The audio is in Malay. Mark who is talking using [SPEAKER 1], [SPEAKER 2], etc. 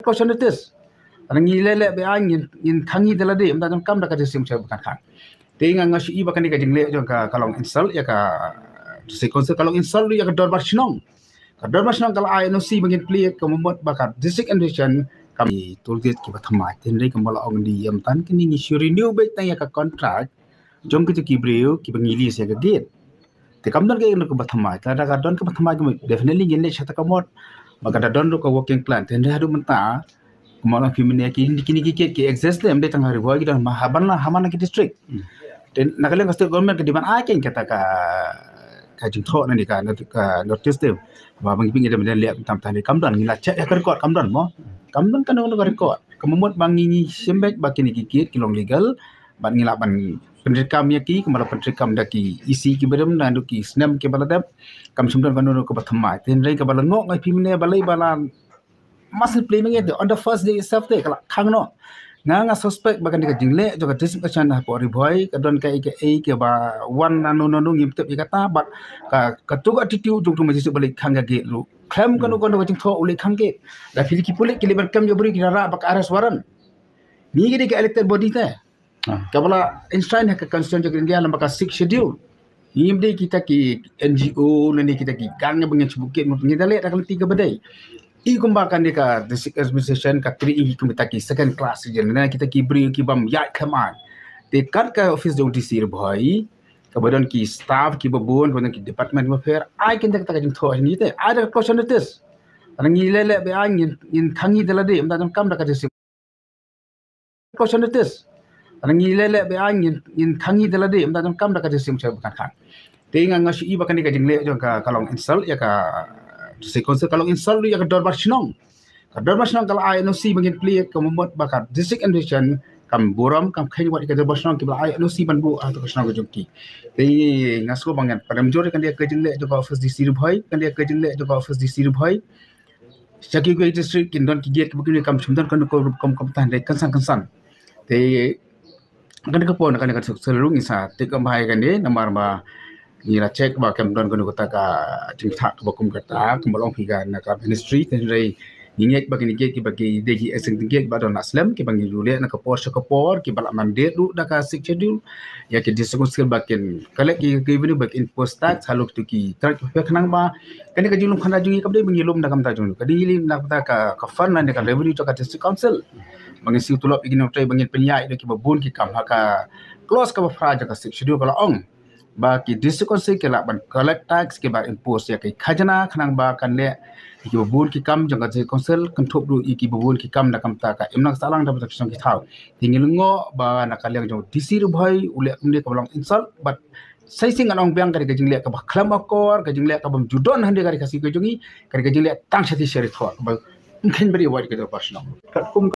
[SPEAKER 1] opportunities rangi lele be angin in thangi dela de amda kam da ka sim che bukan kan te nga ngashi iba kan ka jingle jong ka kalong install ya ka se konse kalong install ya ka dorbar sinong ka dorbar sinong kala ai no si bangin play ka momot bakat district administration kami tulget ki bathamai ten re kam bala ong di am tan kini ni renew be ta ya ka contract jong ki breu ki bangili se ka gate te kam don ke no ka bathamai ta da ka don ka bathamai definitely ngin le chata ka mot maka da don ka working plan ten re hadu menta Kemalang feminin kini ki exist dem de tang hari wagi dan mahaban lah hamana ki district. Dan nakaleng ka state government ke di mana aken kata ka jingtho na ni ka notice dem. Ba bang pingi dem lihat tam tani kamdan ngila cek ya record kamdan mo. Kamdan kan ono record. Kemumut bang ni sembek bakini ki kilong legal ban ngila ban penrekam ya ki kemala penrekam daki isi ki berem na ki snam ki baladap kam sumdan kan ono ka bathamai. Ten rei ka balangok ngai feminin balai balan masih playing it on the first day itself te kala khangno nga suspect bagan ka jingle jo ka discussion na po riboy ka don ka ke ba one no ngim te kata but ka tu attitude jong tu majis balik khanga ge lu klam kanu jing tho uli khangge da filiki pulik kiliban kam jo buri kira bak aras waran ni ge ka elected body te ka bala instruction ka constitution jo India lamba ka 6 schedule ngim de kita ki NGO nani kita ki gang bangin sebukit ngi dale da kali 3 badai I kumbakan dia ka district administration ka tri i kumita ki second class citizen na kita ki bri ki bam ya kaman te kat ka office jong DC bhai ka badan ki staff ki babon badan ki department of affair ai kin tak jing tho ni te ai da opportunities rangi lele be angin in thangi dela de amda kam da ka district opportunities rangi lele be angin in thangi dela de amda kam da ka district che bukan kan te nga ngashi iba kan ka jingle jong ka kalong install ya ka se konse kalau install ya ka dorbar sinong kalau ai no si bangin play ka momot bakat district administration kam buram kam khaini wat ka dorbar sinong ki bala ai no si ban bu atau sinong ka jongki te ngasko bangan pada major kan dia ka jingle jo ka office DC bhai kan dia ka jingle jo ka office DC bhai saki ko district kin don ki gate bukin kam sumdan kan ko kam tan dai kansan te kan ka pon kan ka seluruh ngisa te kam bhai kan ni namar ba ngira cek ba kam don kono kata ka jingtha ka bakum kata kumbalong higa na ka ministry ten rei ngingek bagi ni ki bagi deji asing tingek ba don aslam ki bangi jule na ka por ki bala mandate du da ka schedule ya ki disukun skill bakin kale ki revenue back in post tax haluk tu ki trak pe khnang ba kani ka jilum khana jungi kam de bangi lum da kam ta jung ka dili na ka fund na ka revenue to ka district council bangi si tulop igin trai bangi penyai de ki babun ki kam ha ka close ka fra ja ka schedule kala ong ba ki district council ke la ban collect tax ke ba impose ya kai khajana khnang ba kan le ki babun ki kam jang ka council kan thop du ki babun ki kam na kam ta ka imnak salang da protection ki thau tingilngo ba na kalyang jong DC ru bhai ule umne ka long insult but sai sing anong biang ka jingle ka ba khlam akor ka jingle ka bam judon hande ka kasi ka jongi ka jingle tang sati sheri thwa ba khen bari wai ka do pasno